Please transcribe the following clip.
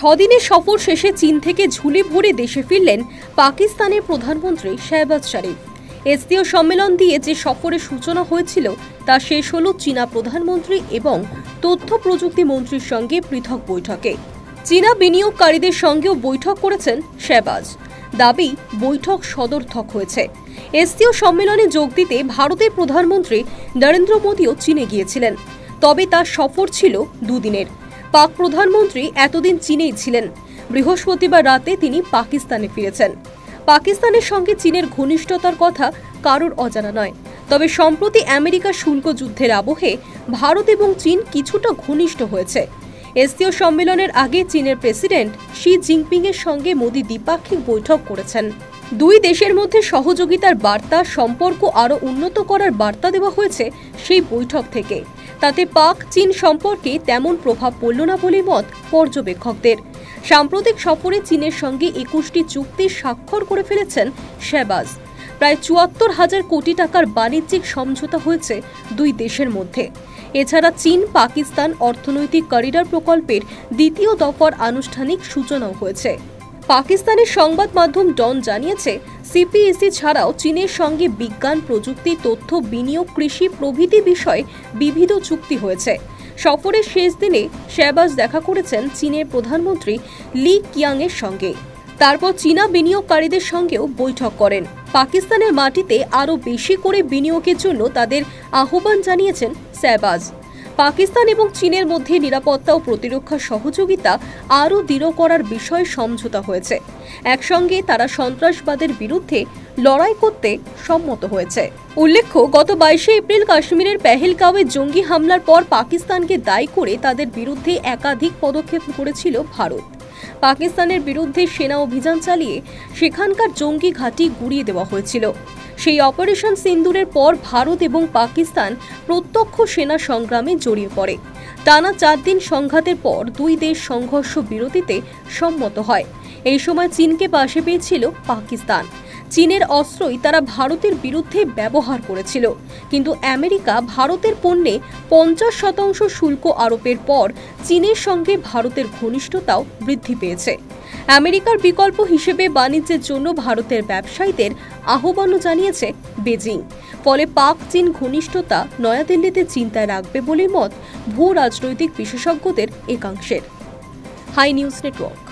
6 দিনের সফর শেষে চীন থেকে ঝুলি ভরে দেশে ফিরলেন পাকিস্তানের প্রধানমন্ত্রী শাহবাজ শরীফ। এসসিও সম্মেলন দিয়ে যে সফরের সূচনা হয়েছিল তা শেষ হল চীনা প্রধানমন্ত্রী এবং তথ্য প্রযুক্তি মন্ত্রীর সঙ্গে পৃথক বৈঠকে। চীনা বিনিয়োগকারীদের সঙ্গেও বৈঠক করেছেন শাহবাজ। দাবি, বৈঠক সদর্থক হয়েছে। এসসিও সম্মেলনে যোগ দিতে ভারতের প্রধানমন্ত্রী নরেন্দ্র মোদীও চীনে গিয়েছিলেন, তবে তার সফর ছিল দুদিনের। পাক প্রধানমন্ত্রী এতদিন চীনেই ছিলেন। বৃহস্পতিবার রাতে তিনি পাকিস্তানে ফিরেছেন। পাকিস্তানের সঙ্গে চীনের ঘনিষ্ঠতার কথা কারোর অজানা নয়, তবে সম্প্রতি আমেরিকা শুল্ক যুদ্ধের আবহে ভারত এবং চীন কিছুটা ঘনিষ্ঠ হয়েছে। এসসিও সম্মেলনের আগে চীনের প্রেসিডেন্ট শি জিনপিং এর সঙ্গে মোদি দ্বিপাক্ষিক বৈঠক করেছেন। দুই দেশের মধ্যে সহযোগিতার বার্তা, সম্পর্ক আরও উন্নত করার বার্তা দেওয়া হয়েছে সেই বৈঠক থেকে। তাতে পাক চীন সম্পর্কে তেমন প্রভাব পড়ল না বলে মত পর্যবেক্ষকদের। সাম্প্রতিক সফরে চীনের সঙ্গে 21টি চুক্তি স্বাক্ষর করে ফেলেছেন শাহবাজ। প্রায় ৭৪,০০০ কোটি টাকার বাণিজ্যিক সমঝোতা হয়েছে দুই দেশের মধ্যে। এছাড়া চীন পাকিস্তান অর্থনৈতিক করিডর প্রকল্পের দ্বিতীয় দফার আনুষ্ঠানিক সূচনাও হয়েছে। পাকিস্তানের সংবাদ মাধ্যম ডন জানিয়েছে, সিপিএসি ছাড়াও চীনের সঙ্গে বিজ্ঞান, প্রযুক্তি, তথ্য, বিনিয়োগ, কৃষি প্রভৃতি বিষয়ে বিবিধ চুক্তি হয়েছে। সফরের শেষ দিনে শাহবাজ দেখা করেছেন চীনের প্রধানমন্ত্রী লি কিয়াং এর সঙ্গে। তারপর চীনা বিনিয়োগকারীদের সঙ্গেও বৈঠক করেন। পাকিস্তানের মাটিতে আরও বেশি করে বিনিয়োগের জন্য তাদের আহ্বান জানিয়েছেন শাহবাজ। পাকিস্তান এবং চীনের মধ্যে নিরাপত্তা ও প্রতিরক্ষা সহযোগিতা আরও দৃঢ় করার বিষয়ে সমঝোতা হয়েছে। একসঙ্গে তারা সন্ত্রাসবাদের বিরুদ্ধে লড়াই করতে সম্মত হয়েছে। উল্লেখ্য, গত 22শে এপ্রিল কাশ্মীরের পেহেলগাঁওয়ে জঙ্গি হামলার পর পাকিস্তানকে দায়ী করে তাদের বিরুদ্ধে একাধিক পদক্ষেপ করেছিল ভারত। পাকিস্তানের বিরুদ্ধে সেনা অভিযান চালিয়ে সেখানকার জঙ্গি ঘাঁটি গুঁড়িয়ে দেওয়া হয়েছিল। সেই অপারেশন সিন্দুরের পর ভারত এবং পাকিস্তান প্রত্যক্ষ সেনা সংগ্রামে জড়িয়ে পড়ে। টানা 4 দিন সংঘাতের পর দুই দেশ সংঘর্ষ বিরতিতে সম্মত হয়। এই সময় চীনকে পাশে পেয়েছিল পাকিস্তান। চীনের অস্ত্রই তারা ভারতের বিরুদ্ধে ব্যবহার করেছিল, কিন্তু আমেরিকা ভারতের পণ্যে 50% শুল্ক আরোপের পর চীনের সঙ্গে ভারতের ঘনিষ্ঠতাও বৃদ্ধি পেয়েছে। আমেরিকার বিকল্প হিসেবে বাণিজ্যের জন্য ভারতের ব্যবসায়ীদের আহ্বানও জানিয়েছে বেজিং। ফলে পাক চীন ঘনিষ্ঠতা নয়াদিল্লিতে চিন্তায় রাখবে বলে মত ভূ রাজনৈতিক বিশেষজ্ঞদের একাংশের। High news network.